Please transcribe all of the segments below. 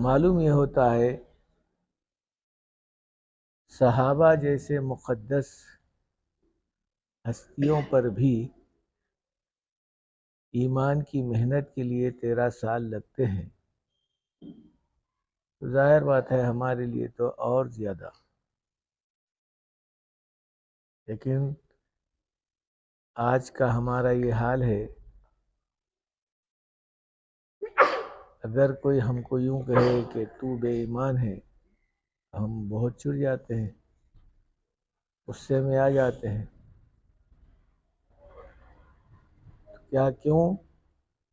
معلوم یہ ہوتا ہے صحابہ جیسے مقدس ہستیوں پر بھی ایمان کی محنت کے لیے 13 سال لگتے ہیں، تو ظاہر بات ہے ہمارے لیے تو اور زیادہ۔ لیکن آج کا ہمارا یہ حال ہے، اگر کوئی ہم کو یوں کہے کہ تو بے ایمان ہے، ہم بہت چڑ جاتے ہیں، غصے میں آ جاتے ہیں۔ کیوں؟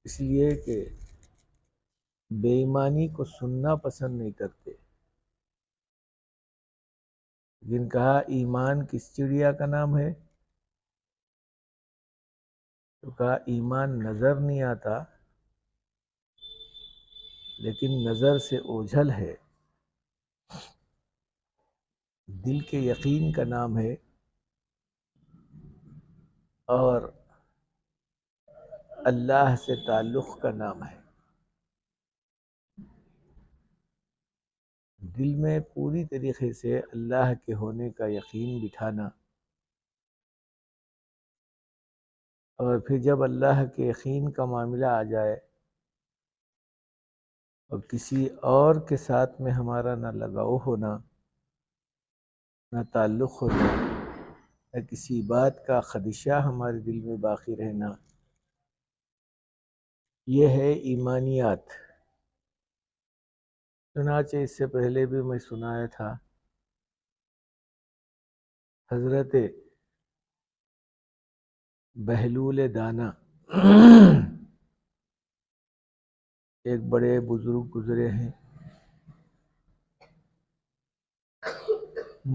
اس لیے کہ بے ایمانی کو سننا پسند نہیں کرتے۔ جن کہا ایمان کس چڑیا کا نام ہے، تو کہا ایمان نظر نہیں آتا لیکن نظر سے اوجھل ہے، دل کے یقین کا نام ہے، اور اللہ سے تعلق کا نام ہے۔ دل میں پوری طریقے سے اللہ کے ہونے کا یقین بٹھانا، اور پھر جب اللہ کے یقین کا معاملہ آ جائے اور کسی اور کے ساتھ میں ہمارا نہ لگاؤ ہونا، نہ تعلق ہونا، نہ کسی بات کا خدشہ ہمارے دل میں باقی رہنا، یہ ہے ایمانیات۔ چنانچہ اس سے پہلے بھی میں سنایا تھا، حضرت بہلول دانا ایک بڑے بزرگ گزرے ہیں،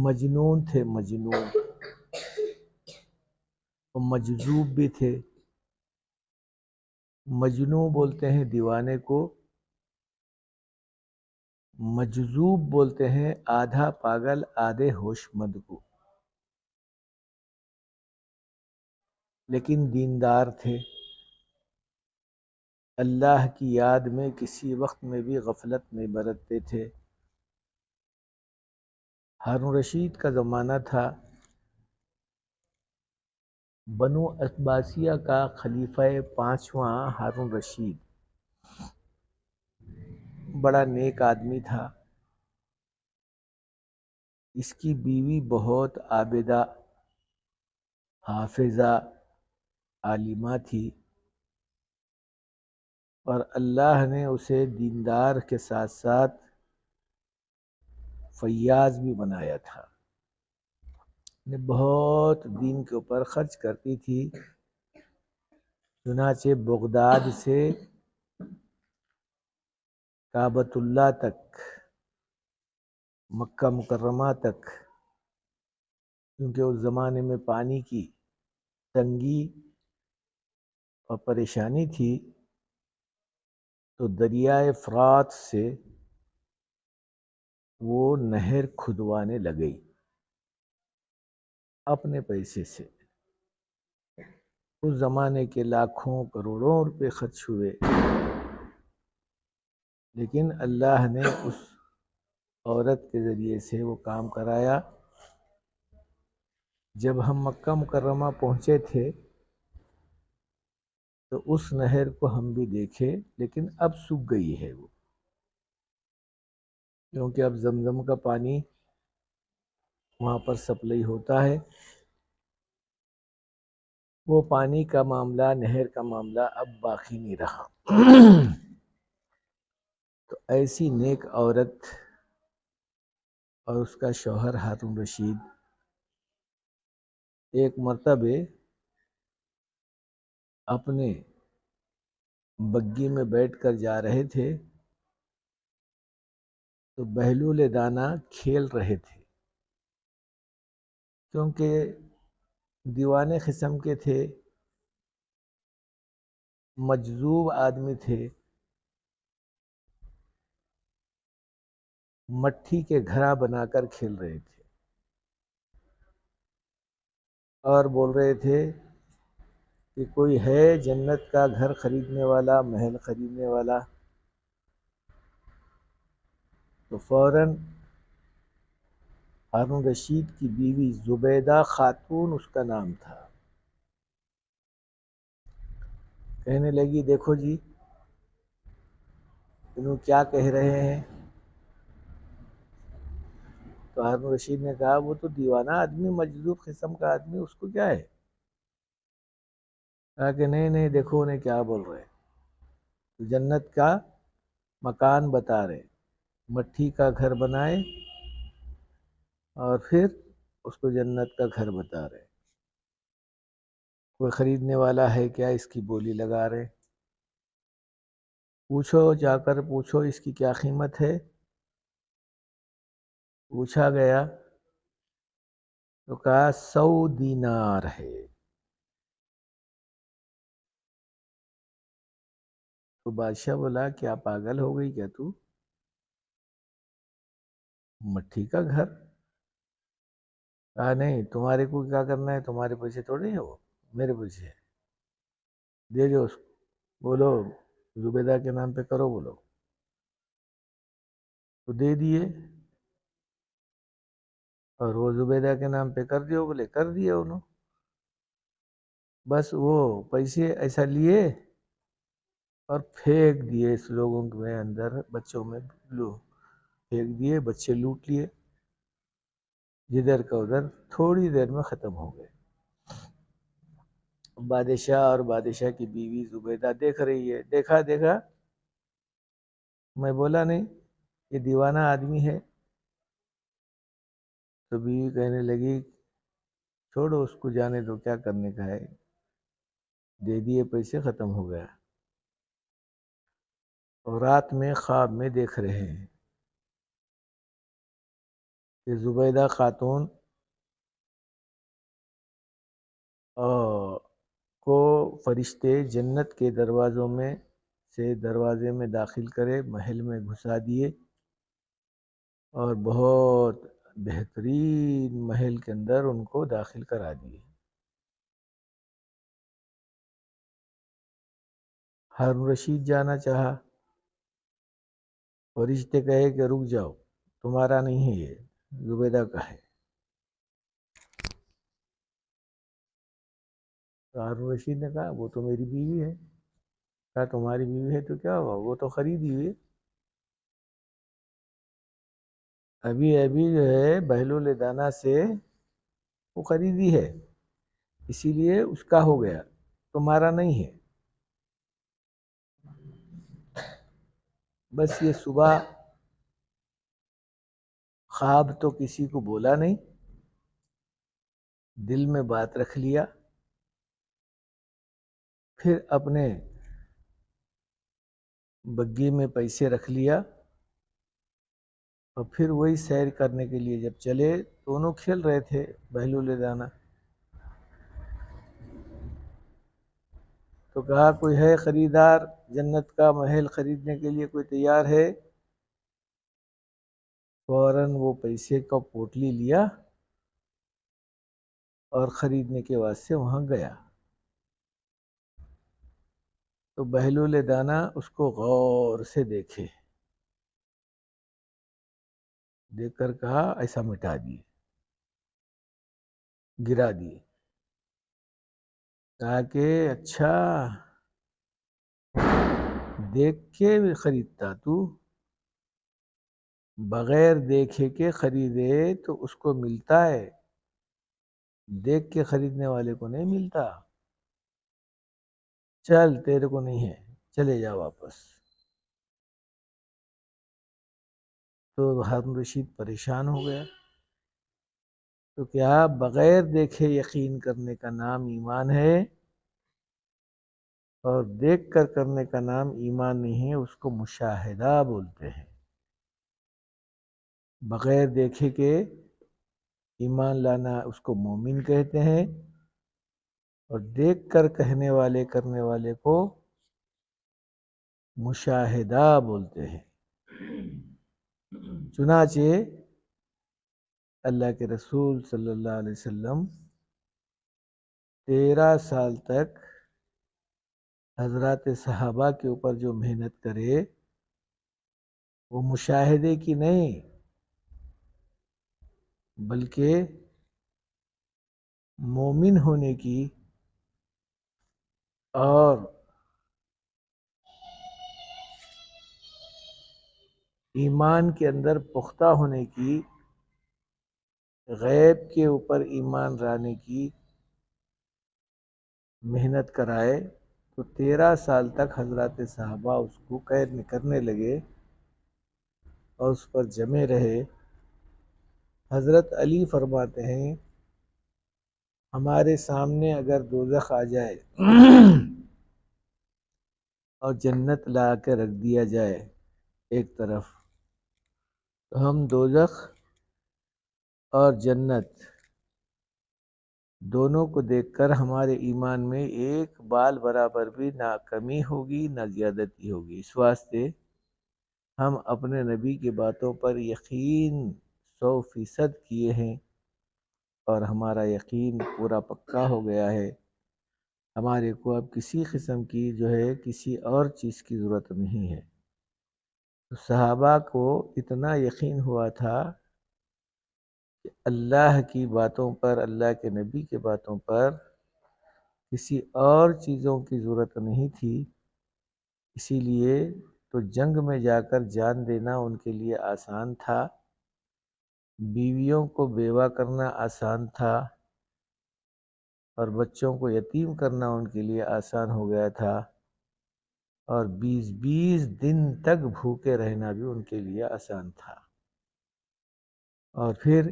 مجنون تھے، مجنون، اور مجذوب بھی تھے۔ مجنون بولتے ہیں دیوانے کو، مجذوب بولتے ہیں آدھا پاگل آدھے ہوش مند کو، لیکن دیندار تھے۔ اللہ کی یاد میں کسی وقت میں بھی غفلت نہیں برتتے تھے۔ ہارون رشید کا زمانہ تھا، بنو عباسیہ کا خلیفہ 5واں ہارون رشید بڑا نیک آدمی تھا۔ اس کی بیوی بہت عابدہ، حافظہ، عالمہ تھی، اور اللہ نے اسے دیندار کے ساتھ ساتھ فیاض بھی بنایا تھا۔ بہت دین کے اوپر خرچ کرتی تھی، چنانچہ بغداد سے کعبۃ اللہ تک، مکہ مکرمہ تک، کیونکہ اس زمانے میں پانی کی تنگی اور پریشانی تھی، تو دریائے فرات سے وہ نہر کھدوانے لگئی اپنے پیسے سے۔ اس زمانے کے لاکھوں کروڑوں روپے خرچ ہوئے، لیکن اللہ نے اس عورت کے ذریعے سے وہ کام کرایا۔ جب ہم مکہ مکرمہ پہنچے تھے تو اس نہر کو ہم بھی دیکھے، لیکن اب سوکھ گئی ہے وہ، کیونکہ اب زمزم کا پانی وہاں پر سپلائی ہوتا ہے۔ وہ پانی کا معاملہ، نہر کا معاملہ اب باقی نہیں رہا۔ تو ایسی نیک عورت اور اس کا شوہر ہارون رشید ایک مرتبہ اپنے بگی میں بیٹھ کر جا رہے تھے، تو بہلول دانا کھیل رہے تھے، کیونکہ دیوانے قسم کے تھے، مجذوب آدمی تھے، مٹی کے گھڑا بنا کر کھیل رہے تھے، اور بول رہے تھے کہ کوئی ہے جنت کا گھر خریدنے والا، محل خریدنے والا؟ تو فوراً ہارون رشید کی بیوی زبیدہ خاتون اس کا نام تھا، کہنے لگی دیکھو جی انہوں کیا کہہ رہے ہیں۔ تو ہارون رشید نے کہا وہ تو دیوانہ آدمی، مجذوب قسم کا آدمی، اس کو کیا ہے؟ کہا کہ نہیں نہیں، دیکھو انہیں کیا بول رہے، تو جنت کا مکان بتا رہے، مٹی کا گھر بنائے اور پھر اس کو جنت کا گھر بتا رہے، کوئی خریدنے والا ہے کیا، اس کی بولی لگا رہے، پوچھو جا کر پوچھو اس کی کیا قیمت ہے۔ پوچھا گیا تو کہا 100 دینار ہے۔ تو بادشاہ بولا کیا پاگل ہو گئی کیا تو، مٹی کا گھر؟ کہا نہیں، تمہارے کو کیا کرنا ہے، تمہارے پیسے تھوڑے ہیں، وہ میرے پیسے ہے، دے جو اس کو، بولو زبیدہ کے نام پہ کرو، بولو۔ تو دے دیے، اور وہ زبیدہ کے نام پہ کر دیو، بولے کر دیے انہوں، بس وہ پیسے ایسا لیے اور پھینک دیے اس لوگوں کے اندر، بچوں میں پھینک دیے، بچے لوٹ لیے، جدھر کا ادھر، تھوڑی دیر میں ختم ہو گئے۔ بادشاہ اور بادشاہ کی بیوی زبیدہ دیکھ رہی ہے، دیکھا میں بولا نہیں یہ دیوانہ آدمی ہے۔ تو بیوی کہنے لگی چھوڑو اس کو، جانے دو، کیا کرنے کا ہے، دے دیے پیسے، ختم ہو گیا۔ اور رات میں خواب میں دیکھ رہے ہیں کہ زبیدہ خاتون کو فرشتے جنت کے دروازوں میں سے دروازے میں داخل کرے، محل میں گھسا دیے، اور بہت بہترین محل کے اندر ان کو داخل کرا دیے۔ ہارون رشید جانا چاہا، فرشتے کہے کہ رک جاؤ، تمہارا نہیں ہے، یہ زبیدہ کا ہے۔ تو ہارون رشید نے کہا وہ تو میری بیوی ہے۔ کہا تمہاری بیوی ہے تو کیا ہوا، وہ تو خریدی ہوئی، ابھی جو ہے بہلول دانا سے وہ خریدی ہے، اسی لیے اس کا ہو گیا، تمہارا نہیں ہے۔ بس یہ صبح خواب تو کسی کو بولا نہیں، دل میں بات رکھ لیا، پھر اپنے بگی میں پیسے رکھ لیا، اور پھر وہی سیر کرنے کے لیے جب چلے، دونوں کھیل رہے تھے بہلول دانا، تو کہا کوئی ہے خریدار، جنت کا محل خریدنے کے لیے کوئی تیار ہے؟ فوراً وہ پیسے کا پوٹلی لیا اور خریدنے کے واسطے وہاں گیا۔ تو بہلول دانا اس کو غور سے دیکھ کر کہا ایسا مٹا دیے، گرا دیے، کہا کہ اچھا دیکھ کے بھی خریدتا تو، بغیر دیکھے کے خریدے تو اس کو ملتا ہے، دیکھ کے خریدنے والے کو نہیں ملتا، چل تیرے کو نہیں ہے، چلے جا واپس۔ تو ہارون رشید پریشان ہو گیا، تو کیا بغیر دیکھے یقین کرنے کا نام ایمان ہے، اور دیکھ کر کرنے کا نام ایمان نہیں ہے، اس کو مشاہدہ بولتے ہیں۔ بغیر دیکھے کے ایمان لانا اس کو مومن کہتے ہیں، اور دیکھ کر کہنے والے کرنے والے کو مشاہدہ بولتے ہیں۔ چنانچہ اللہ کے رسول صلی اللہ علیہ وسلم 13 سال تک حضرات صحابہ کے اوپر جو محنت کرے، وہ مشاہدے کی نہیں بلکہ مومن ہونے کی اور ایمان کے اندر پختہ ہونے کی، غیب کے اوپر ایمان لانے کی محنت کرائے۔ تو 13 سال تک حضرات صحابہ اس کو قید کرنے لگے اور اس پر جمے رہے۔ حضرت علی فرماتے ہیں ہمارے سامنے اگر دوزخ آ جائے اور جنت لا کے رکھ دیا جائے ایک طرف، تو ہم دوزخ اور جنت دونوں کو دیکھ کر ہمارے ایمان میں ایک بال برابر بھی نہ کمی ہوگی نہ زیادتی ہوگی۔ اس واسطے ہم اپنے نبی کی باتوں پر یقین 100% کیے ہیں اور ہمارا یقین پورا پکا ہو گیا ہے۔ ہمارے کو اب کسی قسم کی کسی اور چیز کی ضرورت نہیں ہے۔ تو صحابہ کو اتنا یقین ہوا تھا کہ اللہ کی باتوں پر، اللہ کے نبی کے باتوں پر کسی اور چیزوں کی ضرورت نہیں تھی۔ اسی لیے تو جنگ میں جا کر جان دینا ان کے لیے آسان تھا، بیویوں کو بیوہ کرنا آسان تھا، اور بچوں کو یتیم کرنا ان کے لیے آسان ہو گیا تھا، اور 20 دن تک بھوکے رہنا بھی ان کے لیے آسان تھا۔ اور پھر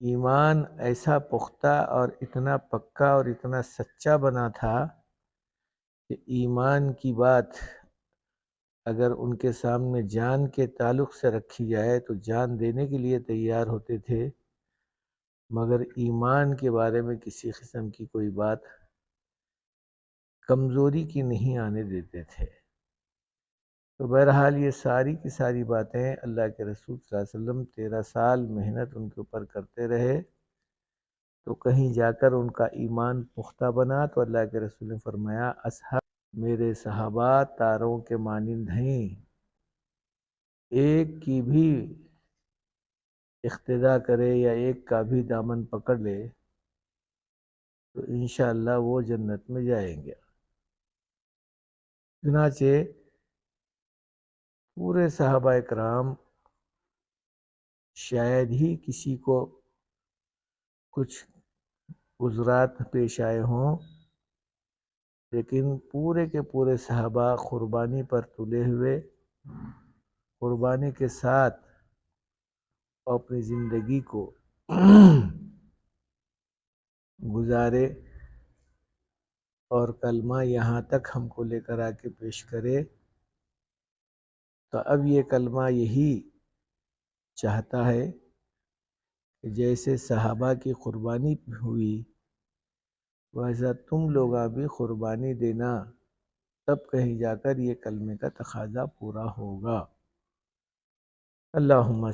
ایمان ایسا پختہ اور اتنا پکا اور اتنا سچا بنا تھا کہ ایمان کی بات اگر ان کے سامنے جان کے تعلق سے رکھی جائے تو جان دینے کے لیے تیار ہوتے تھے، مگر ایمان کے بارے میں کسی قسم کی کوئی بات کمزوری کی نہیں آنے دیتے تھے۔ تو بہرحال یہ ساری کی ساری باتیں اللہ کے رسول صلی اللہ علیہ وسلم 13 سال محنت ان کے اوپر کرتے رہے، تو کہیں جا کر ان کا ایمان پختہ بنا۔ تو اللہ کے رسول نے فرمایا اصحاب میرے صحابہ تاروں کے مانند ہیں، ایک کی بھی اقتداء کرے یا ایک کا بھی دامن پکڑ لے تو انشاءاللہ وہ جنت میں جائیں گے۔ چنانچہ پورے صحابہ اکرام شاید ہی کسی کو کچھ عذرات پیش آئے ہوں، لیکن پورے کے پورے صحابہ قربانی پر تلے ہوئے، قربانی کے ساتھ اپنی زندگی کو گزارے، اور کلمہ یہاں تک ہم کو لے کر آ کے پیش کرے۔ تو اب یہ کلمہ یہی چاہتا ہے کہ جیسے صحابہ کی قربانی ہوئی ویسا تم لوگ بھی قربانی دینا، تب کہیں جا کر یہ کلمے کا تقاضا پورا ہوگا۔ اللہم